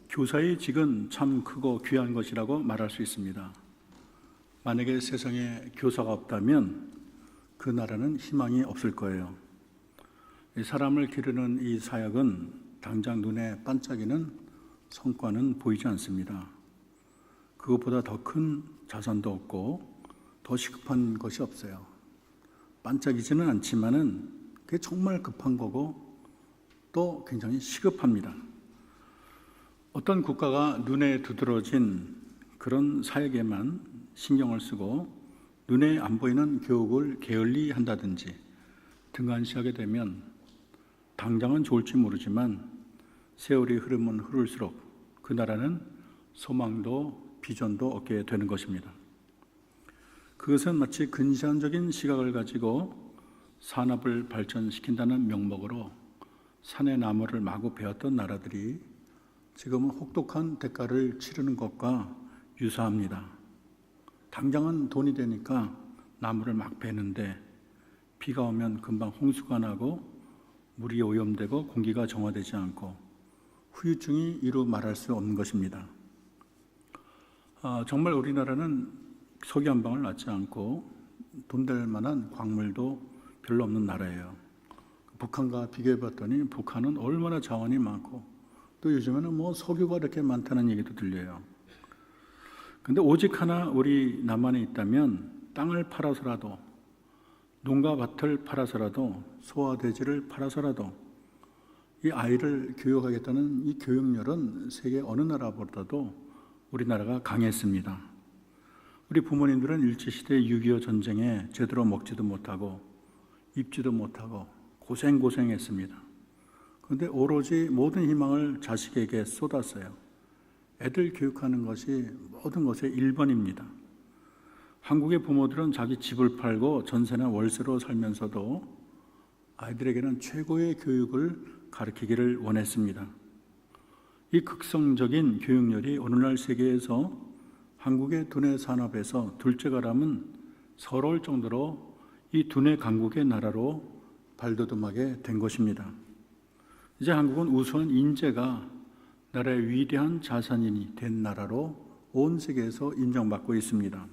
교사의 직은 참 크고 귀한 것이라고 말할 수 있습니다. 만약에 세상에 교사가 없다면 그 나라는 희망이 없을 거예요. 사람을 기르는 이 사역은 당장 눈에 반짝이는 성과는 보이지 않습니다. 그것보다 더 큰 자산도 없고 더 시급한 것이 없어요. 반짝이지는 않지만은 그게 정말 급한 거고 또 굉장히 시급합니다. 어떤 국가가 눈에 두드러진 그런 사역에만 신경을 쓰고 눈에 안 보이는 교육을 게을리 한다든지 등한시하게 되면 당장은 좋을지 모르지만 세월이 흐르면 흐를수록 그 나라는 소망도 비전도 얻게 되는 것입니다. 그것은 마치 근시안적인 시각을 가지고 산업을 발전시킨다는 명목으로 산의 나무를 마구 베었던 나라들이 지금은 혹독한 대가를 치르는 것과 유사합니다. 당장은 돈이 되니까 나무를 막 베는데 비가 오면 금방 홍수가 나고 물이 오염되고 공기가 정화되지 않고 후유증이 이루 말할 수 없는 것입니다. 정말 우리나라는 석유 한 방울 낳지 않고 돈 될 만한 광물도 별로 없는 나라예요. 북한과 비교해 봤더니 북한은 얼마나 자원이 많고 또 요즘에는 석유가 이렇게 많다는 얘기도 들려요. 근데 오직 하나 우리 남한에 있다면 땅을 팔아서라도 농가 밭을 팔아서라도 소화돼지를 팔아서라도 이 아이를 교육하겠다는 이 교육열은 세계 어느 나라보다도 우리나라가 강했습니다. 우리 부모님들은 일제시대 6.25 전쟁에 제대로 먹지도 못하고 입지도 못하고 고생했습니다. 그런데 오로지 모든 희망을 자식에게 쏟았어요. 애들 교육하는 것이 모든 것의 1번입니다. 한국의 부모들은 자기 집을 팔고 전세나 월세로 살면서도 아이들에게는 최고의 교육을 가르치기를 원했습니다. 이 극성적인 교육열이 오늘날 세계에서 한국의 두뇌 산업에서 둘째가라면 서러울 정도로 이 두뇌 강국의 나라로 발돋움하게 된 것입니다. 이제 한국은 우수한 인재가 나라의 위대한 자산인이 된 나라로 온 세계에서 인정받고 있습니다.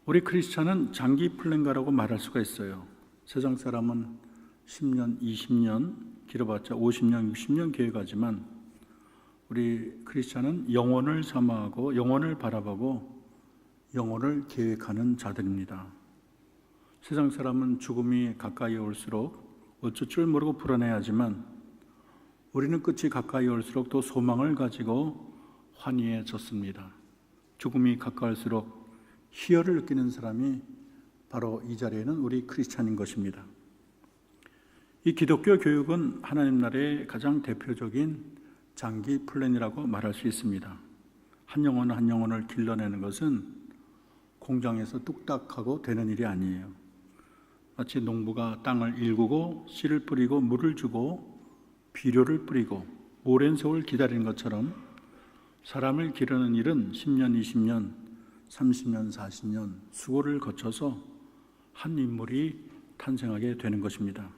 우리 크리스찬은 장기 플랜가라고 말할 수가 있어요. 세상 사람은 10년, 20년, 길어봤자 50년, 60년 계획하지만 우리 크리스찬은 영혼을 사모하고 영혼을 바라보고 영혼을 계획하는 자들입니다. 세상 사람은 죽음이 가까이 올수록 어쩔 줄 모르고 불안해하지만 우리는 끝이 가까이 올수록 또 소망을 가지고 환희해졌습니다. 죽음이 가까울수록 희열을 느끼는 사람이 바로 이 자리에는 우리 크리스찬인 것입니다. 이 기독교 교육은 하나님 나라의 가장 대표적인 장기 플랜이라고 말할 수 있습니다. 한 영혼 한 영혼을 길러내는 것은 공장에서 뚝딱하고 되는 일이 아니에요. 마치 농부가 땅을 일구고 씨를 뿌리고 물을 주고 비료를 뿌리고 오랜 세월 기다리는 것처럼 사람을 기르는 일은 10년, 20년, 30년, 40년 수고를 거쳐서 한 인물이 탄생하게 되는 것입니다.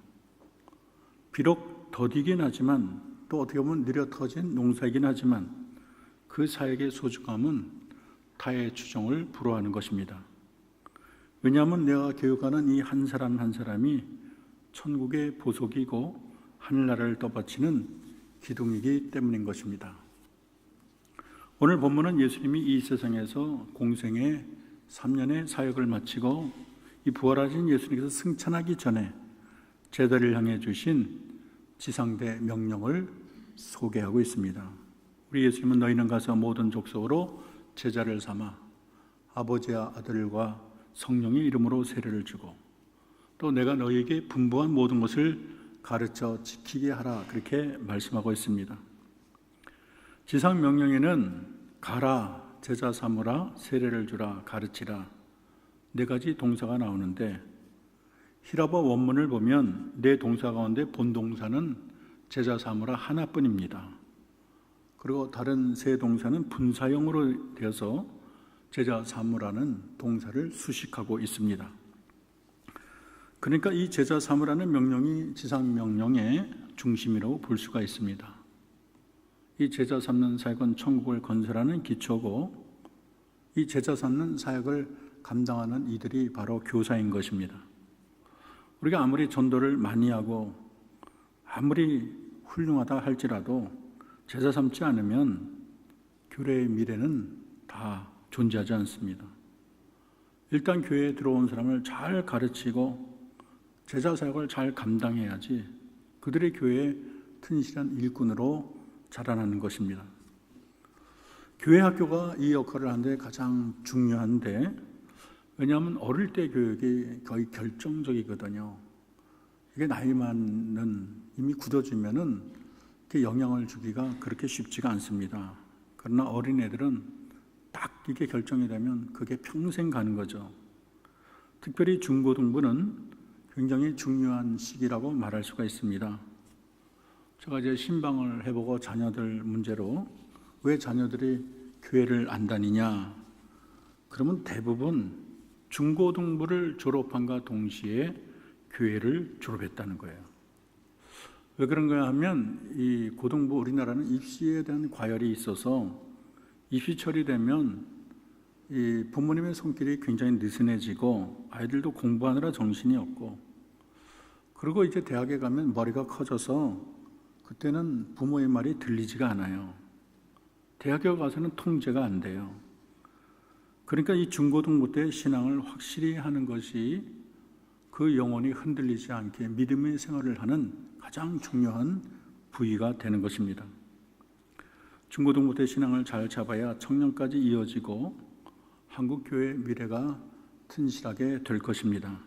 비록 더디긴 하지만 또 어떻게 보면 느려 터진 농사이긴 하지만 그 사역의 소중함은 타의 추종을 불허하는 것입니다. 왜냐하면 내가 교육하는 이 한 사람 한 사람이 천국의 보석이고 하늘나라를 떠받치는 기둥이기 때문인 것입니다. 오늘 본문은 예수님이 이 세상에서 공생의 3년의 사역을 마치고 이 부활하신 예수님께서 승천하기 전에 제자를 향해 주신 지상대 명령을 소개하고 있습니다. 우리 예수님은 너희는 가서 모든 족속으로 제자를 삼아 아버지와 아들과 성령의 이름으로 세례를 주고 또 내가 너희에게 분부한 모든 것을 가르쳐 지키게 하라 그렇게 말씀하고 있습니다. 지상 명령에는 가라, 제자 삼으라, 세례를 주라, 가르치라 네 가지 동사가 나오는데 히라보 원문을 보면 네 동사 가운데 본동사는 제자 삼으라 하나뿐입니다. 그리고 다른 세 동사는 분사형으로 되어서 제자 삼으라는 동사를 수식하고 있습니다. 그러니까 이 제자 삼으라는 명령이 지상 명령의 중심이라고 볼 수가 있습니다. 이 제자 삼는 사역은 천국을 건설하는 기초고, 이 제자 삼는 사역을 감당하는 이들이 바로 교사인 것입니다. 우리가 아무리 전도를 많이 하고 아무리 훌륭하다 할지라도 제자 삼지 않으면 교회의 미래는 다 존재하지 않습니다. 일단 교회에 들어온 사람을 잘 가르치고 제자 사역을 잘 감당해야지 그들의 교회의 튼실한 일꾼으로 자라나는 것입니다. 교회 학교가 이 역할을 하는데 가장 중요한데, 왜냐하면 어릴 때 교육이 거의 결정적이거든요. 이게 나이 많은 이미 굳어지면은 영향을 주기가 그렇게 쉽지가 않습니다. 그러나 어린애들은 딱 이게 결정이 되면 그게 평생 가는 거죠. 특별히 중고등부는 굉장히 중요한 시기라고 말할 수가 있습니다. 제가 이제 신방을 해보고 자녀들 문제로 왜 자녀들이 교회를 안 다니냐? 그러면 대부분 중고등부를 졸업한과 동시에 교회를 졸업했다는 거예요. 왜 그런가 하면 이 고등부, 우리나라는 입시에 대한 과열이 있어서 입시철이 되면 이 부모님의 손길이 굉장히 느슨해지고 아이들도 공부하느라 정신이 없고, 그리고 이제 대학에 가면 머리가 커져서 그때는 부모의 말이 들리지가 않아요. 대학에 가서는 통제가 안 돼요. 그러니까 이 중고등부 때 신앙을 확실히 하는 것이 그 영혼이 흔들리지 않게 믿음의 생활을 하는 가장 중요한 부위가 되는 것입니다. 중고등부 때 신앙을 잘 잡아야 청년까지 이어지고 한국교회의 미래가 튼실하게 될 것입니다.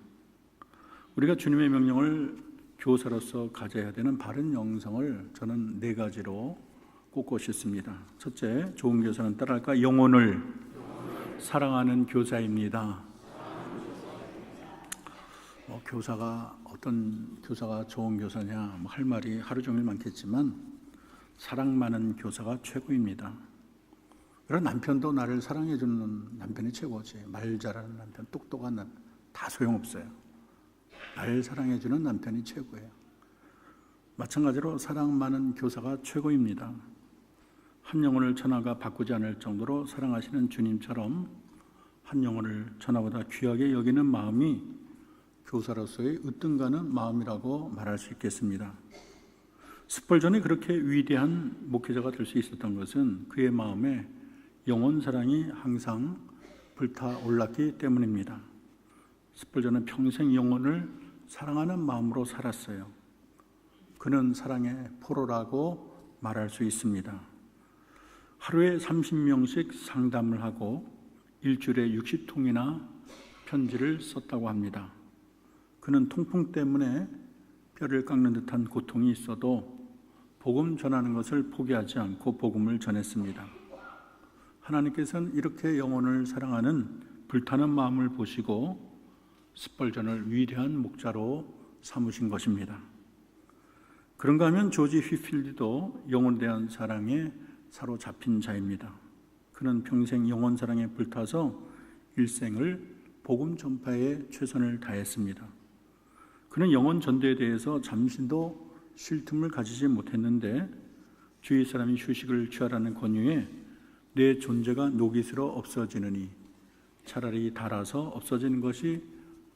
우리가 주님의 명령을 교사로서 가져야 되는 바른 영성을 저는 4가지로 꼽고 싶습니다. 첫째, 좋은 교사는 따라할까? 영혼을 사랑하는 교사입니다. 교사가 어떤 교사가 좋은 교사냐 할 말이 하루 종일 많겠지만 사랑 많은 교사가 최고입니다. 그런 남편도 나를 사랑해주는 남편이 최고지. 말 잘하는 남편, 똑똑한 남편 다 소용없어요. 날 사랑해주는 남편이 최고예요. 마찬가지로 사랑 많은 교사가 최고입니다. 한 영혼을 천하가 바꾸지 않을 정도로 사랑하시는 주님처럼 한 영혼을 천하보다 귀하게 여기는 마음이 교사로서의 으뜸가는 마음이라고 말할 수 있겠습니다. 스펄전이 그렇게 위대한 목회자가 될 수 있었던 것은 그의 마음에 영혼 사랑이 항상 불타올랐기 때문입니다. 스펄전은 평생 영혼을 사랑하는 마음으로 살았어요. 그는 사랑의 포로라고 말할 수 있습니다. 하루에 30명씩 상담을 하고 일주일에 60통이나 편지를 썼다고 합니다. 그는 통풍 때문에 뼈를 깎는 듯한 고통이 있어도 복음 전하는 것을 포기하지 않고 복음을 전했습니다. 하나님께서는 이렇게 영혼을 사랑하는 불타는 마음을 보시고 스펄전을 위대한 목자로 삼으신 것입니다. 그런가 하면 조지 휘필드도 영혼에 대한 사랑에 사로잡힌 자입니다. 그는 평생 영혼 사랑에 불타서 일생을 복음 전파에 최선을 다했습니다. 그는 영혼 전도에 대해서 잠시도 쉴 틈을 가지지 못했는데 주위 사람이 휴식을 취하라는 권유에 내 존재가 녹이스러 없어지느니 차라리 닳아서 없어지는 것이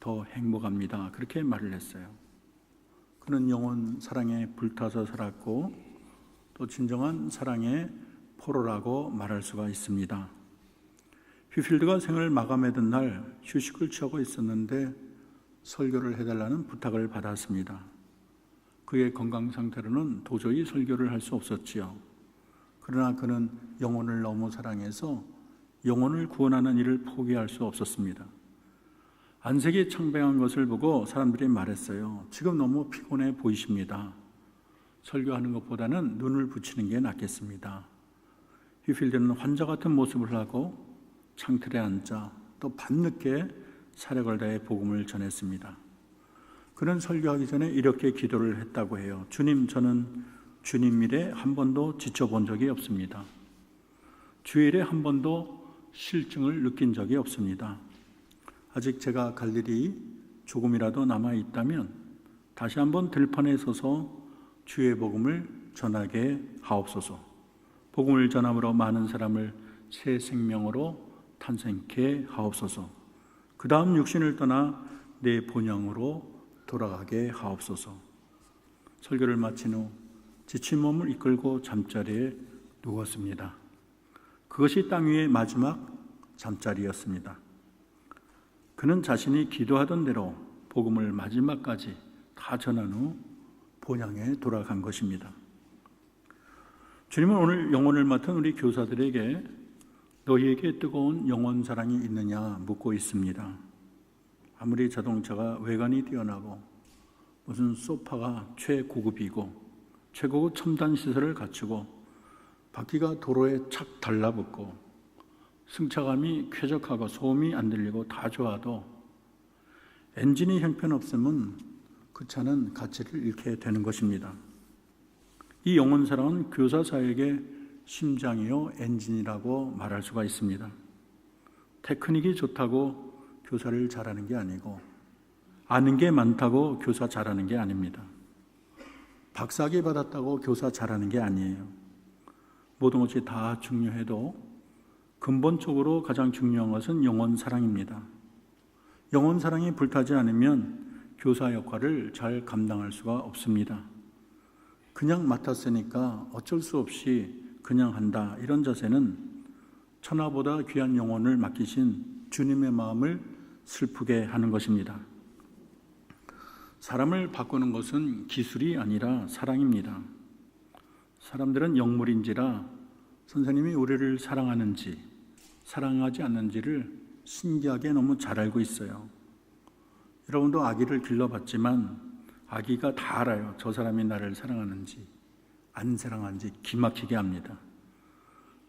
더 행복합니다. 그렇게 말을 했어요. 그는 영혼 사랑에 불타서 살았고 또 진정한 사랑의 포로라고 말할 수가 있습니다. 휘필드가 생을 마감하던 날 휴식을 취하고 있었는데 설교를 해달라는 부탁을 받았습니다. 그의 건강 상태로는 도저히 설교를 할 수 없었지요. 그러나 그는 영혼을 너무 사랑해서 영혼을 구원하는 일을 포기할 수 없었습니다. 안색이 창백한 것을 보고 사람들이 말했어요. 지금 너무 피곤해 보이십니다. 설교하는 것보다는 눈을 붙이는 게 낫겠습니다. 휘필드는 환자 같은 모습을 하고 창틀에 앉아 또 밤늦게 사력을 다해 복음을 전했습니다. 그는 설교하기 전에 이렇게 기도를 했다고 해요. 주님, 저는 주님 일에 한 번도 지쳐본 적이 없습니다. 주일에 한 번도 실증을 느낀 적이 없습니다. 아직 제가 갈 일이 조금이라도 남아 있다면 다시 한번 들판에 서서 주의 복음을 전하게 하옵소서. 복음을 전함으로 많은 사람을 새 생명으로 탄생케 하옵소서. 그 다음 육신을 떠나 내 본향으로 돌아가게 하옵소서. 설교를 마친 후 지친 몸을 이끌고 잠자리에 누웠습니다. 그것이 땅 위의 마지막 잠자리였습니다. 그는 자신이 기도하던 대로 복음을 마지막까지 다 전한 후 본향에 돌아간 것입니다. 주님은 오늘 영혼을 맡은 우리 교사들에게 너희에게 뜨거운 영혼 사랑이 있느냐 묻고 있습니다. 아무리 자동차가 외관이 뛰어나고 무슨 소파가 최고급이고 최고급 첨단 시설을 갖추고 바퀴가 도로에 착 달라붙고 승차감이 쾌적하고 소음이 안 들리고 다 좋아도 엔진이 형편없으면 그 차는 가치를 잃게 되는 것입니다. 이 영혼 사랑은 교사 사역의 심장이요 엔진이라고 말할 수가 있습니다. 테크닉이 좋다고 교사를 잘하는 게 아니고 아는 게 많다고 교사 잘하는 게 아닙니다. 박사학위 받았다고 교사 잘하는 게 아니에요. 모든 것이 다 중요해도 근본적으로 가장 중요한 것은 영혼 사랑입니다. 영혼 사랑이 불타지 않으면 교사 역할을 잘 감당할 수가 없습니다. 그냥 맡았으니까 어쩔 수 없이 그냥 한다, 이런 자세는 천하보다 귀한 영혼을 맡기신 주님의 마음을 슬프게 하는 것입니다. 사람을 바꾸는 것은 기술이 아니라 사랑입니다. 사람들은 영물인지라 선생님이 우리를 사랑하는지 사랑하지 않는지를 신기하게 너무 잘 알고 있어요. 여러분도 아기를 길러봤지만 아기가 다 알아요. 저 사람이 나를 사랑하는지 안 사랑하는지 기막히게 합니다.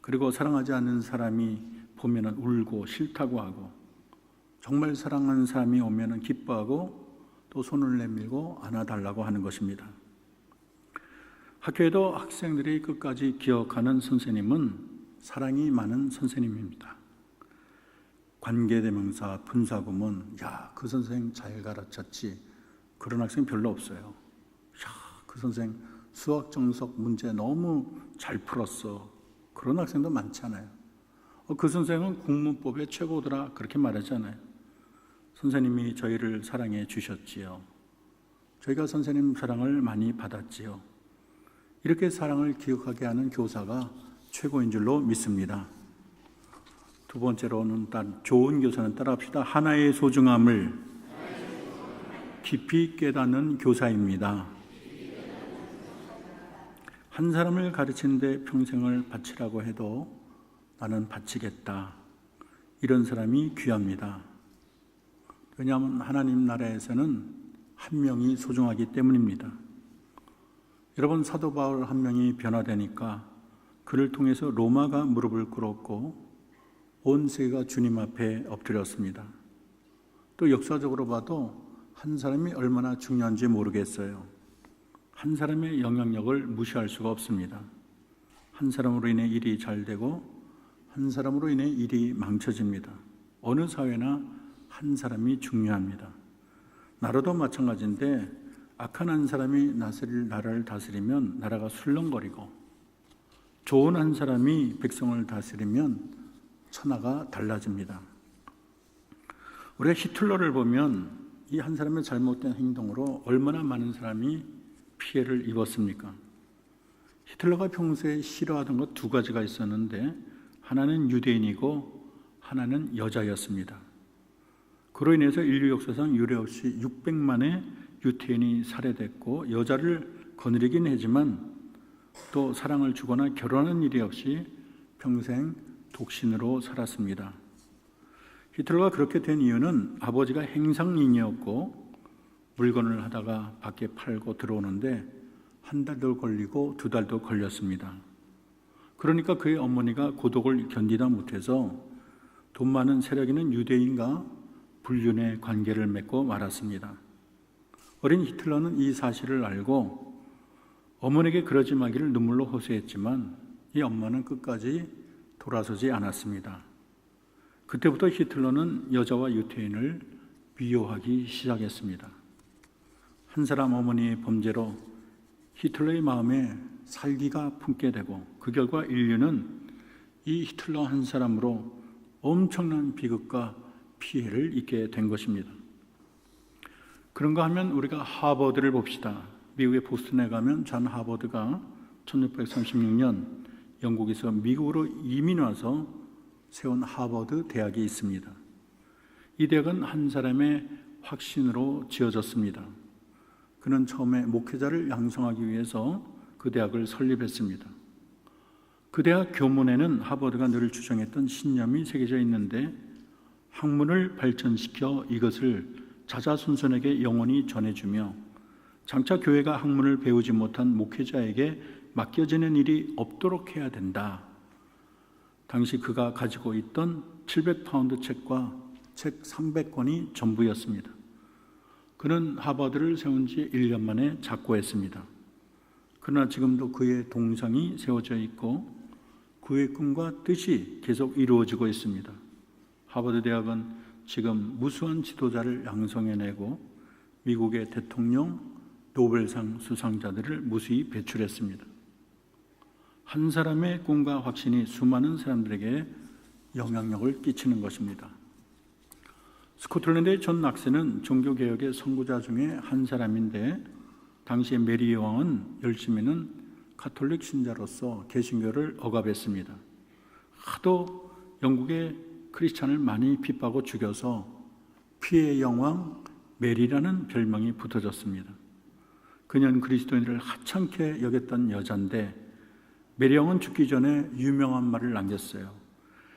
그리고 사랑하지 않는 사람이 보면 울고 싫다고 하고, 정말 사랑하는 사람이 오면 기뻐하고 또 손을 내밀고 안아달라고 하는 것입니다. 학교에도 학생들이 끝까지 기억하는 선생님은 사랑이 많은 선생님입니다. 관계대명사, 분사구문, 야, 그 선생 잘 가르쳤지, 그런 학생 별로 없어요. 야, 그 선생 수학 정석 문제 너무 잘 풀었어, 그런 학생도 많잖아요. 그 선생은 국문법의 최고더라, 그렇게 말하잖아요. 선생님이 저희를 사랑해 주셨지요. 저희가 선생님 사랑을 많이 받았지요. 이렇게 사랑을 기억하게 하는 교사가 최고인 줄로 믿습니다. 두 번째로는 좋은 교사는 따라합시다. 하나의 소중함을 깊이 깨닫는 교사입니다. 한 사람을 가르치는데 평생을 바치라고 해도 나는 바치겠다, 이런 사람이 귀합니다. 왜냐하면 하나님 나라에서는 한 명이 소중하기 때문입니다. 여러분, 사도 바울 한 명이 변화되니까 그를 통해서 로마가 무릎을 꿇었고 온 세계가 주님 앞에 엎드렸습니다. 또 역사적으로 봐도 한 사람이 얼마나 중요한지 모르겠어요. 한 사람의 영향력을 무시할 수가 없습니다. 한 사람으로 인해 일이 잘 되고 한 사람으로 인해 일이 망쳐집니다. 어느 사회나 한 사람이 중요합니다. 나라도 마찬가지인데 악한 한 사람이 나라를 다스리면 나라가 술렁거리고, 좋은 한 사람이 백성을 다스리면 천하가 달라집니다. 우리가 히틀러를 보면 이 한 사람의 잘못된 행동으로 얼마나 많은 사람이 피해를 입었습니까? 히틀러가 평소에 싫어하던 것 두 가지가 있었는데, 하나는 유대인이고 하나는 여자였습니다. 그로 인해서 인류 역사상 유례 없이 600만의 유태인이 살해됐고, 여자를 거느리긴 하지만 또 사랑을 주거나 결혼한 일이 없이 평생 독신으로 살았습니다. 히틀러가 그렇게 된 이유는 아버지가 행상인이었고 물건을 하다가 밖에 팔고 들어오는데 한 달도 걸리고 두 달도 걸렸습니다. 그러니까 그의 어머니가 고독을 견디다 못해서 돈 많은 세력 있는 유대인과 불륜의 관계를 맺고 말았습니다. 어린 히틀러는 이 사실을 알고 어머니에게 그러지 마기를 눈물로 호소했지만 이 엄마는 끝까지 돌아서지 않았습니다. 그때부터 히틀러는 여자와 유태인을 위협하기 시작했습니다. 한 사람 어머니의 범죄로 히틀러의 마음에 살기가 품게 되고 그 결과 인류는 이 히틀러 한 사람으로 엄청난 비극과 피해를 입게 된 것입니다. 그런가 하면 우리가 하버드를 봅시다. 미국의 보스턴에 가면 존 하버드가 1636년 영국에서 미국으로 이민 와서 세운 하버드 대학이 있습니다. 이 대학은 한 사람의 확신으로 지어졌습니다. 그는 처음에 목회자를 양성하기 위해서 그 대학을 설립했습니다. 그 대학 교문에는 하버드가 늘 주장했던 신념이 새겨져 있는데 학문을 발전시켜 이것을 자자손손에게 영원히 전해주며 장차 교회가 학문을 배우지 못한 목회자에게 맡겨지는 일이 없도록 해야 된다. 당시 그가 가지고 있던 700파운드 책과 책 300권이 전부였습니다. 그는 하버드를 세운 지 1년 만에 작고했습니다. 그러나 지금도 그의 동상이 세워져 있고 그의 꿈과 뜻이 계속 이루어지고 있습니다. 하버드 대학은 지금 무수한 지도자를 양성해내고 미국의 대통령, 노벨상 수상자들을 무수히 배출했습니다. 한 사람의 꿈과 확신이 수많은 사람들에게 영향력을 끼치는 것입니다. 스코틀랜드의 존 낙스는 종교개혁의 선구자 중에 한 사람인데 당시에 메리 여왕은 열심히는 가톨릭 신자로서 개신교를 억압했습니다. 하도 영국의 크리스찬을 많이 핍박하고 죽여서 피해 여왕 메리라는 별명이 붙어졌습니다. 그녀는 그리스도인을 하찮게 여겼던 여자인데 메리 여왕은 죽기 전에 유명한 말을 남겼어요.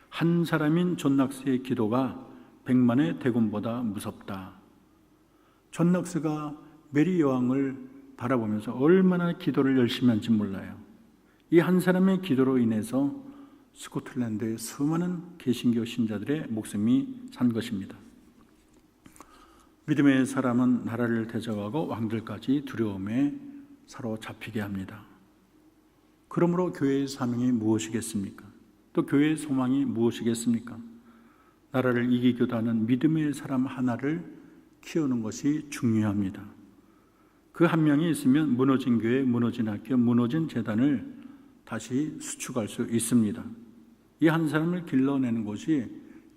한 사람인 존 낙스의 기도가 100만의 대군보다 무섭다. 존 낙스가 메리 여왕을 바라보면서 얼마나 기도를 열심히 한지 몰라요. 이 한 사람의 기도로 인해서 스코틀랜드의 수많은 개신교 신자들의 목숨이 산 것입니다. 믿음의 사람은 나라를 대적하고 왕들까지 두려움에 사로잡히게 합니다. 그러므로 교회의 사명이 무엇이겠습니까? 또 교회의 소망이 무엇이겠습니까? 나라를 이기고자 하는 믿음의 사람 하나를 키우는 것이 중요합니다. 그 한 명이 있으면 무너진 교회, 무너진 학교, 무너진 재단을 다시 수축할 수 있습니다. 이 한 사람을 길러내는 곳이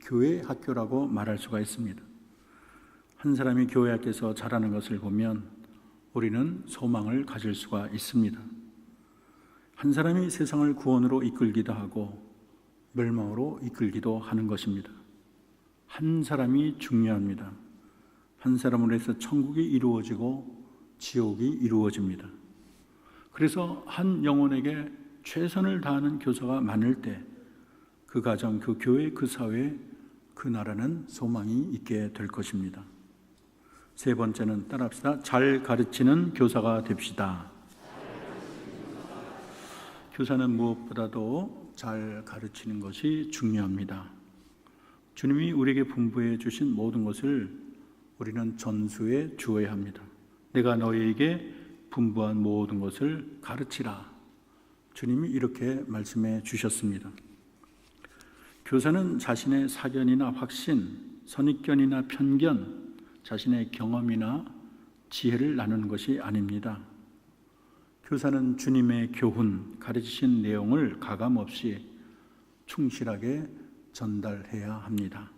교회 학교라고 말할 수가 있습니다. 한 사람이 교회 학교에서 자라는 것을 보면 우리는 소망을 가질 수가 있습니다. 한 사람이 세상을 구원으로 이끌기도 하고 멸망으로 이끌기도 하는 것입니다. 한 사람이 중요합니다. 한 사람으로 해서 천국이 이루어지고 지옥이 이루어집니다. 그래서 한 영혼에게 최선을 다하는 교사가 많을 때 그 가정, 그 교회, 그 사회, 그 나라는 소망이 있게 될 것입니다. 세 번째는 따라합시다. 잘 가르치는 교사가 됩시다. 교사는 무엇보다도 잘 가르치는 것이 중요합니다. 주님이 우리에게 분부해 주신 모든 것을 우리는 전수해 주어야 합니다. 내가 너희에게 분부한 모든 것을 가르치라. 주님이 이렇게 말씀해 주셨습니다. 교사는 자신의 사견이나 확신, 선입견이나 편견, 자신의 경험이나 지혜를 나누는 것이 아닙니다. 교사는 주님의 교훈, 가르치신 내용을 가감없이 충실하게 전달해야 합니다.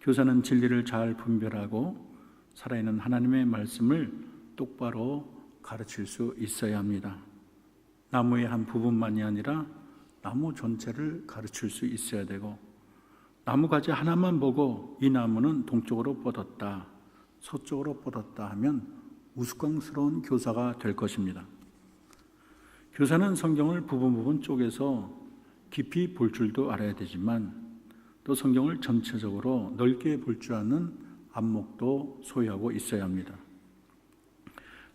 교사는 진리를 잘 분별하고 살아있는 하나님의 말씀을 똑바로 가르칠 수 있어야 합니다. 나무의 한 부분만이 아니라 나무 전체를 가르칠 수 있어야 되고 나무 가지 하나만 보고 이 나무는 동쪽으로 뻗었다, 서쪽으로 뻗었다 하면 우스꽝스러운 교사가 될 것입니다. 교사는 성경을 부분 쪼개서 깊이 볼 줄도 알아야 되지만 또 성경을 전체적으로 넓게 볼 줄 아는 안목도 소유하고 있어야 합니다.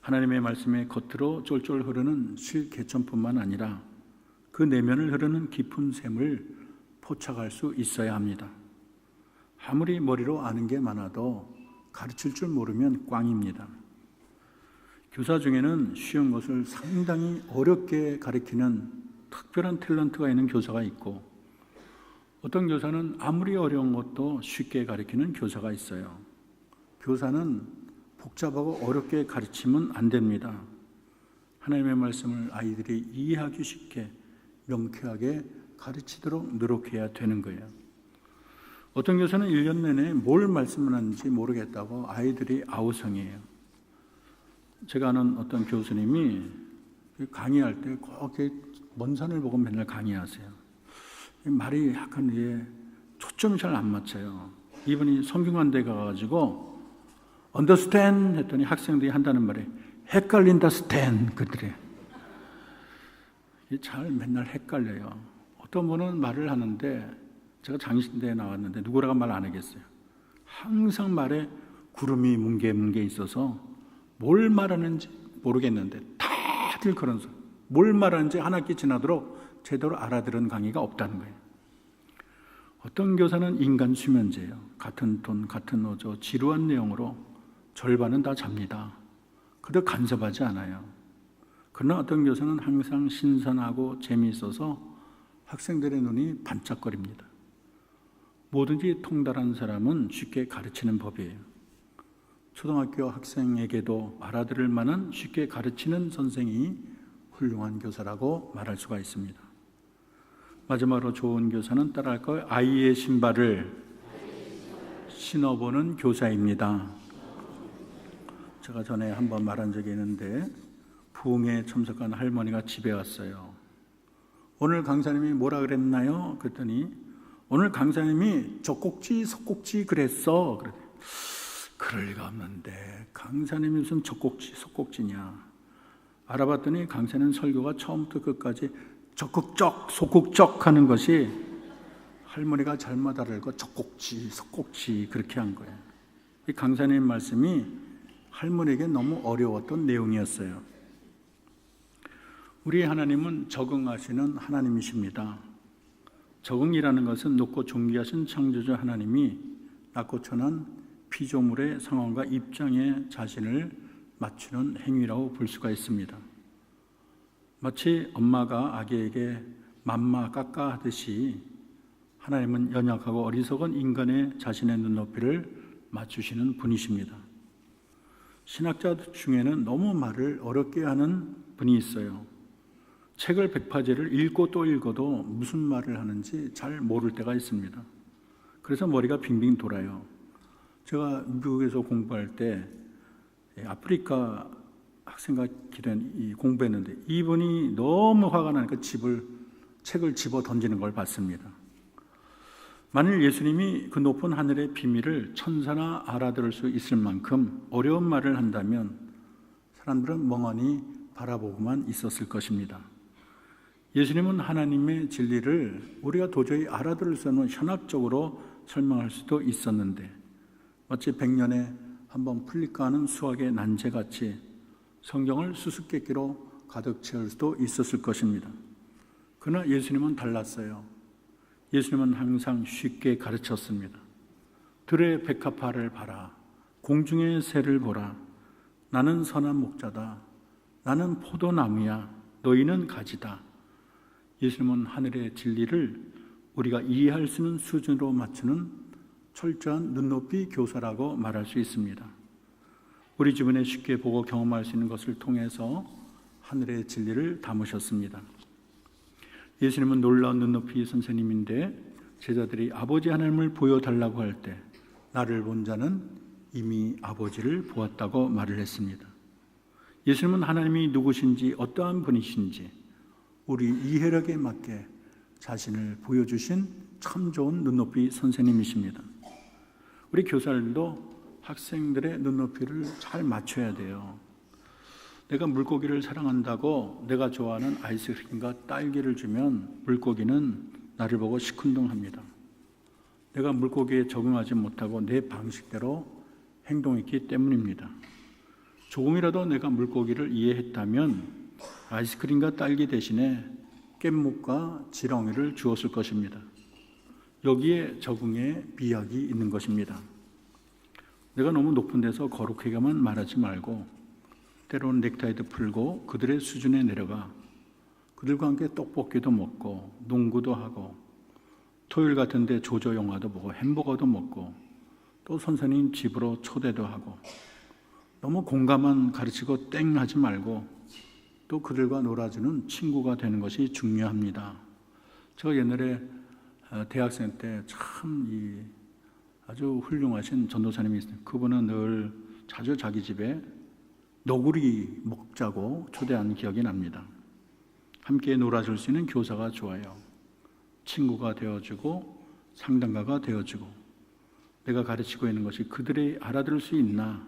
하나님의 말씀의 겉으로 쫄쫄 흐르는 실개천뿐만 아니라 그 내면을 흐르는 깊은 샘을 포착할 수 있어야 합니다. 아무리 머리로 아는 게 많아도 가르칠 줄 모르면 꽝입니다. 교사 중에는 쉬운 것을 상당히 어렵게 가르치는 특별한 탤런트가 있는 교사가 있고 어떤 교사는 아무리 어려운 것도 쉽게 가르치는 교사가 있어요. 교사는 복잡하고 어렵게 가르치면 안 됩니다. 하나님의 말씀을 아이들이 이해하기 쉽게 명쾌하게 가르치도록 노력해야 되는 거예요. 어떤 교사는 1년 내내 뭘 말씀을 하는지 모르겠다고 아이들이 아우성이에요. 제가 아는 어떤 교수님이 강의할 때 꼭 먼 산을 보고 맨날 강의하세요. 말이 약간 초점이 잘 안 맞춰요. 이분이 성균관대 가가지고 understand 했더니 학생들이 한다는 말에 헷갈린다 stand 그들이 잘 맨날 헷갈려요. 어떤 분은 말을 하는데 제가 장신대에 나왔는데 누구라고 말 안 하겠어요. 항상 말에 구름이 뭉게 있어서 뭘 말하는지 모르겠는데 다들 그런 소리. 뭘 말하는지 한 학기 지나도록 제대로 알아들은 강의가 없다는 거예요. 어떤 교사는 인간 수면제예요. 같은 돈, 같은 어조, 지루한 내용으로 절반은 다 잡니다. 그래도 간섭하지 않아요. 그러나 어떤 교사는 항상 신선하고 재미있어서 학생들의 눈이 반짝거립니다. 뭐든지 통달한 사람은 쉽게 가르치는 법이에요. 초등학교 학생에게도 알아들을 만한 쉽게 가르치는 선생이 훌륭한 교사라고 말할 수가 있습니다. 마지막으로 좋은 교사는 따라할 걸 아이의 신발을 신어보는 교사입니다. 제가 전에 한번 말한 적이 있는데 부흥회에 참석한 할머니가 집에 왔어요. 오늘 강사님이 뭐라 그랬나요? 그랬더니 오늘 강사님이 젖꼭지 속꼭지 그랬어. 그럴 리가 없는데 강사님이 무슨 젖꼭지 속꼭지냐. 알아봤더니 강사님 설교가 처음부터 끝까지 적극적 소극적 하는 것이 할머니가 잘못 알고 젖꼭지 속꼭지 그렇게 한 거예요. 이 강사님 말씀이 할머니에게 너무 어려웠던 내용이었어요. 우리 하나님은 적응하시는 하나님이십니다. 적응이라는 것은 높고 존귀하신 창조주 하나님이 낮고 천한 피조물의 상황과 입장에 자신을 맞추는 행위라고 볼 수가 있습니다. 마치 엄마가 아기에게 맘마 깎아 하듯이 하나님은 연약하고 어리석은 인간의 자신의 눈높이를 맞추시는 분이십니다. 신학자 중에는 너무 말을 어렵게 하는 분이 있어요. 책을 100파지를 읽고 또 읽어도 무슨 말을 하는지 잘 모를 때가 있습니다. 그래서 머리가 빙빙 돌아요. 제가 미국에서 공부할 때 아프리카 학생과 기도원 공부했는데 이분이 너무 화가 나니까 책을 집어 던지는 걸 봤습니다. 만일 예수님이 그 높은 하늘의 비밀을 천사나 알아들을 수 있을 만큼 어려운 말을 한다면 사람들은 멍하니 바라보고만 있었을 것입니다. 예수님은 하나님의 진리를 우리가 도저히 알아들을 수 없는 현학적으로 설명할 수도 있었는데 마치 100년에 한번 풀릴까 하는 수학의 난제같이 성경을 수수께끼로 가득 채울 수도 있었을 것입니다. 그러나 예수님은 달랐어요. 예수님은 항상 쉽게 가르쳤습니다. 들의 백합화를 봐라. 공중의 새를 보라. 나는 선한 목자다. 나는 포도나무야. 너희는 가지다. 예수님은 하늘의 진리를 우리가 이해할 수 있는 수준으로 맞추는 철저한 눈높이 교사라고 말할 수 있습니다. 우리 주변에 쉽게 보고 경험할 수 있는 것을 통해서 하늘의 진리를 담으셨습니다. 예수님은 놀라운 눈높이 선생님인데 제자들이 아버지 하나님을 보여달라고 할 때 나를 본 자는 이미 아버지를 보았다고 말을 했습니다. 예수님은 하나님이 누구신지 어떠한 분이신지 우리 이해력에 맞게 자신을 보여주신 참 좋은 눈높이 선생님이십니다. 우리 교사들도 학생들의 눈높이를 잘 맞춰야 돼요. 내가 물고기를 사랑한다고 내가 좋아하는 아이스크림과 딸기를 주면 물고기는 나를 보고 시큰둥합니다. 내가 물고기에 적응하지 못하고 내 방식대로 행동했기 때문입니다. 조금이라도 내가 물고기를 이해했다면 아이스크림과 딸기 대신에 깻묵과 지렁이를 주었을 것입니다. 여기에 적응의 미학이 있는 것입니다. 내가 너무 높은 데서 거룩하게만 말하지 말고 때로는 넥타이도 풀고 그들의 수준에 내려가 그들과 함께 떡볶이도 먹고 농구도 하고 토요일 같은 데 조조 영화도 보고 햄버거도 먹고 또 선생님 집으로 초대도 하고, 너무 공감만 가르치고 땡 하지 말고 또 그들과 놀아주는 친구가 되는 것이 중요합니다. 제가 옛날에 대학생 때 참 아주 훌륭하신 전도사님이 있어요. 그분은 늘 자주 자기 집에 너구리 먹자고 초대한 기억이 납니다. 함께 놀아줄 수 있는 교사가 좋아요. 친구가 되어주고 상담가가 되어주고, 내가 가르치고 있는 것이 그들이 알아들을 수 있나,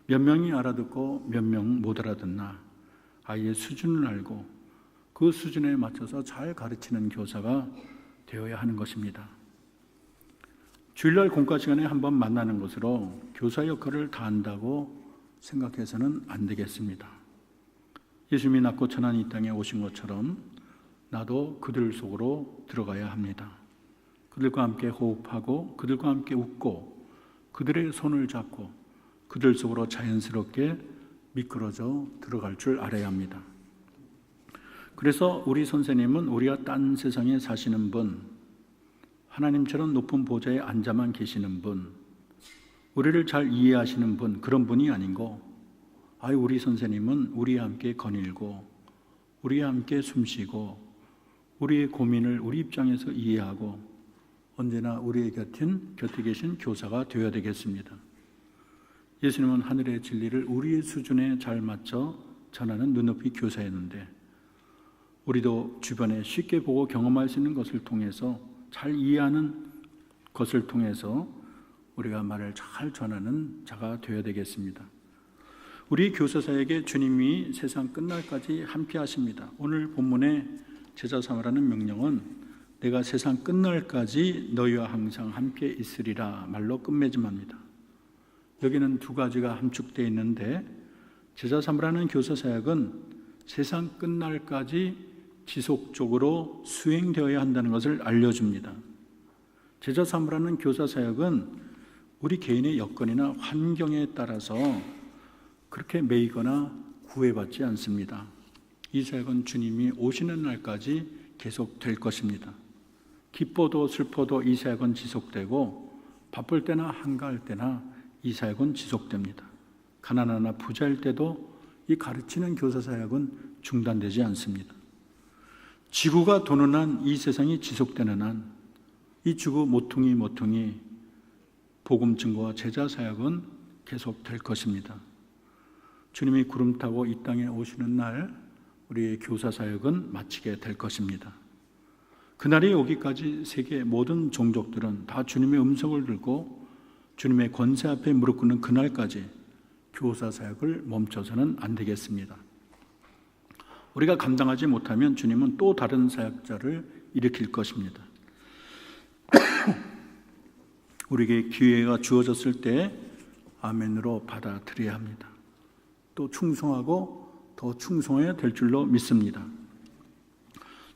몇 명이 알아듣고 몇 명 못 알아듣나, 아이의 수준을 알고 그 수준에 맞춰서 잘 가르치는 교사가 되어야 하는 것입니다. 주일날 공과 시간에 한번 만나는 것으로 교사 역할을 다한다고 생각해서는 안 되겠습니다. 예수님이 낳고 천한 이 땅에 오신 것처럼 나도 그들 속으로 들어가야 합니다. 그들과 함께 호흡하고 그들과 함께 웃고 그들의 손을 잡고 그들 속으로 자연스럽게 미끄러져 들어갈 줄 알아야 합니다. 그래서 우리 선생님은 우리가 딴 세상에 사시는 분, 하나님처럼 높은 보좌에 앉아만 계시는 분, 우리를 잘 이해하시는 분, 그런 분이 아니고, 우리 선생님은 우리와 함께 거닐고 우리와 함께 숨쉬고 우리의 고민을 우리 입장에서 이해하고 언제나 우리의 곁에 계신 교사가 되어야 되겠습니다. 예수님은 하늘의 진리를 우리의 수준에 잘 맞춰 전하는 눈높이 교사였는데, 우리도 주변에 쉽게 보고 경험할 수 있는 것을 통해서, 잘 이해하는 것을 통해서 우리가 말을 잘 전하는 자가 되어야 되겠습니다. 우리 교사사에게 주님이 세상 끝날까지 함께 하십니다. 오늘 본문의 제자 삼으라는 명령은 내가 세상 끝날까지 너희와 항상 함께 있으리라 말로 끝맺음합니다. 여기는 두 가지가 함축되어 있는데, 제자 삼으라는 교사 사역은 세상 끝날까지 지속적으로 수행되어야 한다는 것을 알려줍니다. 제자 삼으라는 교사 사역은 우리 개인의 여건이나 환경에 따라서 그렇게 매이거나 구애받지 않습니다. 이 사역은 주님이 오시는 날까지 계속될 것입니다. 기뻐도 슬퍼도 이 사역은 지속되고, 바쁠 때나 한가할 때나 이 사역은 지속됩니다. 가난하나 부자일 때도 이 가르치는 교사 사역은 중단되지 않습니다. 지구가 도는 한, 이 세상이 지속되는 한, 이 지구 모퉁이 복음 증거와 제자 사역은 계속될 것입니다. 주님이 구름 타고 이 땅에 오시는 날 우리의 교사 사역은 마치게 될 것입니다. 그날이 오기까지 세계 모든 종족들은 다 주님의 음성을 들고 주님의 권세 앞에 무릎 꿇는 그날까지 교사 사역을 멈춰서는 안 되겠습니다. 우리가 감당하지 못하면 주님은 또 다른 사역자를 일으킬 것입니다. 우리에게 기회가 주어졌을 때 아멘으로 받아들여야 합니다. 또 충성하고 더 충성해야 될 줄로 믿습니다.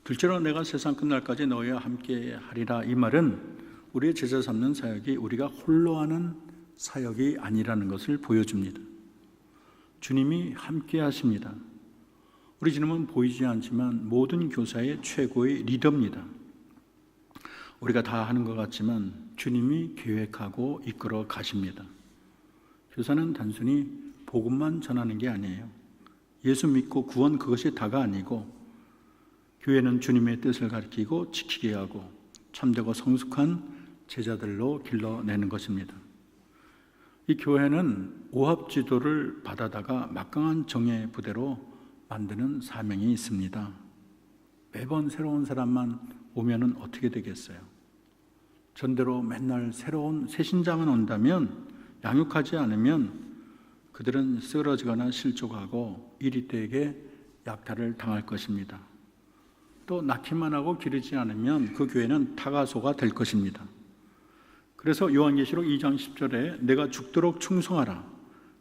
둘째로 내가 세상 끝날까지 너희와 함께 하리라, 이 말은 우리의 제자 삼는 사역이 우리가 홀로 하는 사역이 아니라는 것을 보여줍니다. 주님이 함께 하십니다. 우리 주님은 보이지 않지만 모든 교사의 최고의 리더입니다. 우리가 다 하는 것 같지만 주님이 계획하고 이끌어 가십니다. 교사는 단순히 복음만 전하는 게 아니에요. 예수 믿고 구원, 그것이 다가 아니고, 교회는 주님의 뜻을 가르치고 지키게 하고 참되고 성숙한 제자들로 길러내는 것입니다. 이 교회는 오합 지도를 받아다가 막강한 정예 부대로 만드는 사명이 있습니다. 매번 새로운 사람만 오면은 어떻게 되겠어요? 전대로 맨날 새로운 새 신자만 온다면, 양육하지 않으면 그들은 쓰러지거나 실족하고 이리떼에게 약탈을 당할 것입니다. 또 낳기만 하고 기르지 않으면 그 교회는 타가소가 될 것입니다. 그래서 요한계시록 2장 10절에 내가 죽도록 충성하라,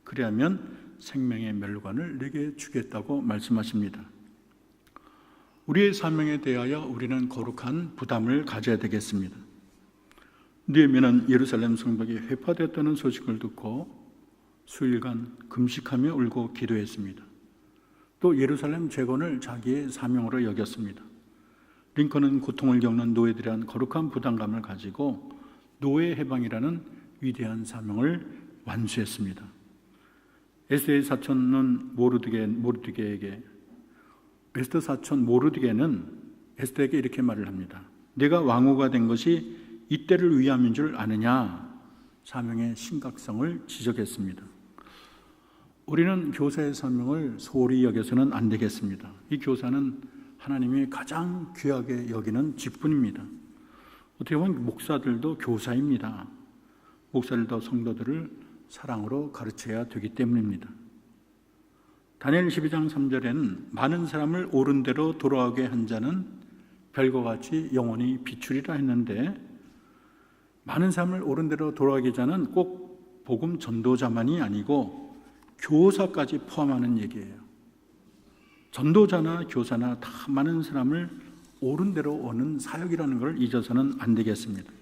그리하면 생명의 멸관을 내게 주겠다고 말씀하십니다. 우리의 사명에 대하여 우리는 거룩한 부담을 가져야 되겠습니다. 느헤미야는 예루살렘 성벽이 회파되었다는 소식을 듣고 수일간 금식하며 울고 기도했습니다. 또 예루살렘 재건을 자기의 사명으로 여겼습니다. 링컨은 고통을 겪는 노예들에 대한 거룩한 부담감을 가지고 노예 해방이라는 위대한 사명을 완수했습니다. 에스더의 사촌은 모르드게에게 에스더 사촌 모르드게는 에스더에게 이렇게 말을 합니다. 내가 왕후가 된 것이 이때를 위함인 줄 아느냐? 사명의 심각성을 지적했습니다. 우리는 교사의 사명을 소홀히 여겨서는 안 되겠습니다. 이 교사는 하나님이 가장 귀하게 여기는 직분입니다. 어떻게 보면 목사들도 교사입니다. 목사들도 성도들을 사랑으로 가르쳐야 되기 때문입니다. 다니엘 12장 3절에는 많은 사람을 옳은 대로 돌아오게 한 자는 별과 같이 영원히 비추리라 했는데, 많은 사람을 옳은 대로 돌아가게 자는 꼭 복음 전도자만이 아니고 교사까지 포함하는 얘기예요. 전도자나 교사나 다 많은 사람을 옳은 대로 오는 사역이라는 걸 잊어서는 안 되겠습니다.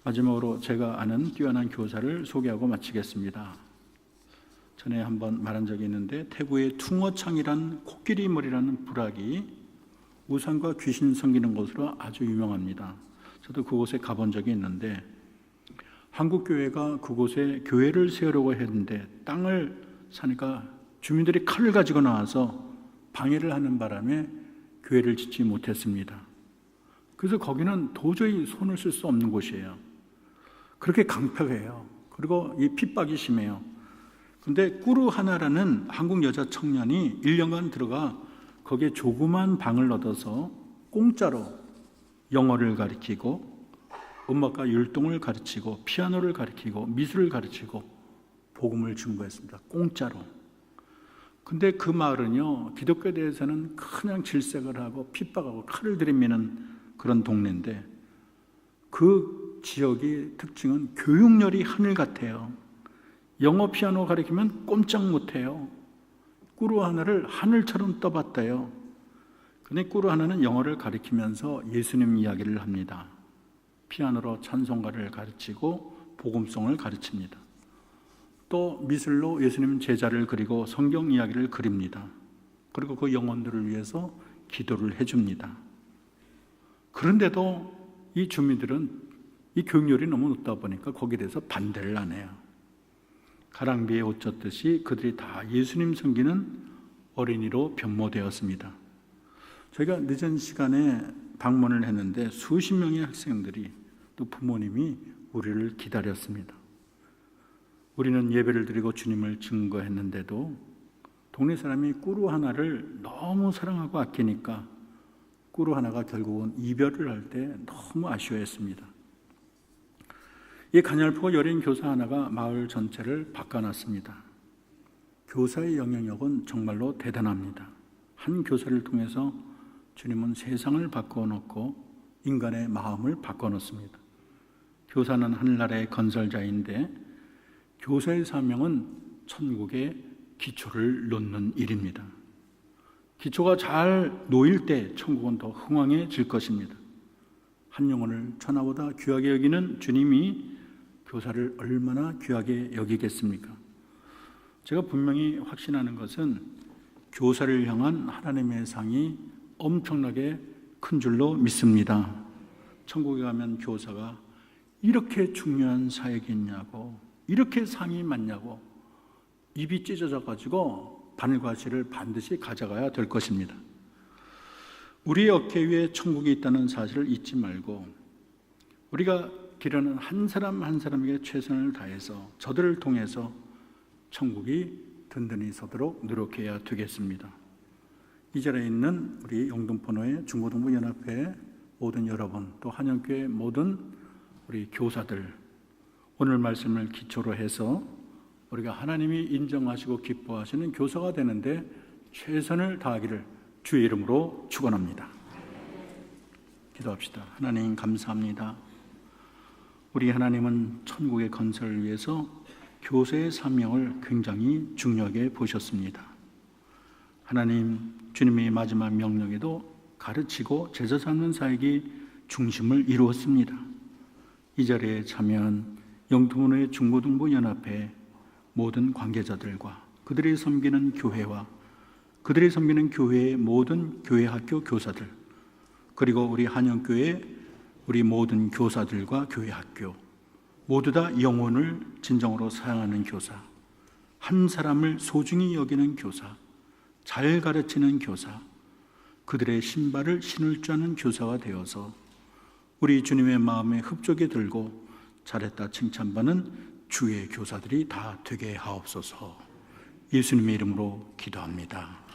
마지막으로 제가 아는 뛰어난 교사를 소개하고 마치겠습니다. 전에 한번 말한 적이 있는데, 태국의 퉁어창이란 코끼리 머리라는 부락이 우상과 귀신 섬기는 곳으로 아주 유명합니다. 저도 그곳에 가본 적이 있는데, 한국교회가 그곳에 교회를 세우려고 했는데 땅을 사니까 주민들이 칼을 가지고 나와서 방해를 하는 바람에 교회를 짓지 못했습니다. 그래서 거기는 도저히 손을 쓸 수 없는 곳이에요. 그렇게 강팍해요. 그리고 이 핍박이 심해요. 근데 꾸루 하나라는 한국 여자 청년이 1년간 들어가 거기에 조그만 방을 얻어서 공짜로 영어를 가르치고 음악과 율동을 가르치고 피아노를 가르치고 미술을 가르치고 복음을 증거했습니다. 공짜로. 근데 그 마을은요, 기독교에 대해서는 그냥 질색을 하고 핍박하고 칼을 들이미는 그런 동네인데, 그 지역의 특징은 교육열이 하늘 같아요. 영어 피아노 가르치면 꼼짝 못해요. 꾸루 하나를 하늘처럼 떠봤대요. 근데 꾸루 하나는 영어를 가르치면서 예수님 이야기를 합니다. 피아노로 찬송가를 가르치고 복음송을 가르칩니다. 또 미술로 예수님 제자를 그리고 성경 이야기를 그립니다. 그리고 그 영혼들을 위해서 기도를 해줍니다. 그런데도 이 주민들은 이 교육열이 너무 높다 보니까 거기에 대해서 반대를 안 해요. 가랑비에 옷 젖듯이 그들이 다 예수님 섬기는 어린이로 변모되었습니다. 저희가 늦은 시간에 방문을 했는데 수십 명의 학생들이 또 부모님이 우리를 기다렸습니다. 우리는 예배를 드리고 주님을 증거했는데도 동네 사람이 꾸루 하나를 너무 사랑하고 아끼니까 꾸루 하나가 결국은 이별을 할 때 너무 아쉬워했습니다. 이 가냘프고 여린 교사 하나가 마을 전체를 바꿔놨습니다. 교사의 영향력은 정말로 대단합니다. 한 교사를 통해서 주님은 세상을 바꿔놓고 인간의 마음을 바꿔놓습니다. 교사는 하늘나라의 건설자인데 교사의 사명은 천국의 기초를 놓는 일입니다. 기초가 잘 놓일 때 천국은 더 흥왕해질 것입니다. 한 영혼을 천하보다 귀하게 여기는 주님이 교사를 얼마나 귀하게 여기겠습니까? 제가 분명히 확신하는 것은 교사를 향한 하나님의 상이 엄청나게 큰 줄로 믿습니다. 천국에 가면 교사가 이렇게 중요한 사역이 있냐고, 이렇게 상이 많냐고 입이 찢어져 가지고 바늘과 실을 반드시 가져가야 될 것입니다. 우리의 어깨 위에 천국이 있다는 사실을 잊지 말고 우리가 기르는 한 사람 한 사람에게 최선을 다해서 저들을 통해서 천국이 든든히 서도록 노력해야 되겠습니다. 이 자리에 있는 우리 영등포노회 중고등부연합회 모든 여러분, 또 한영교회 모든 우리 교사들, 오늘 말씀을 기초로 해서 우리가 하나님이 인정하시고 기뻐하시는 교사가 되는데 최선을 다하기를 주의 이름으로 축원합니다. 기도합시다. 하나님 감사합니다. 우리 하나님은 천국의 건설을 위해서 교사의 사명을 굉장히 중요하게 보셨습니다. 하나님, 주님의 마지막 명령에도 가르치고 제자 삼는 사역이 중심을 이루었습니다. 이 자리에 참여한 영등포노회 중고등부 연합회 모든 관계자들과 그들이 섬기는 교회와 그들이 섬기는 교회의 모든 교회 학교 교사들, 그리고 우리 한영교회 우리 모든 교사들과 교회 학교, 모두 다 영혼을 진정으로 사랑하는 교사, 한 사람을 소중히 여기는 교사, 잘 가르치는 교사, 그들의 신발을 신을 줄 아는 교사가 되어서 우리 주님의 마음에 흡족이 들고 잘했다 칭찬받는 주의 교사들이 다 되게 하옵소서. 예수님의 이름으로 기도합니다.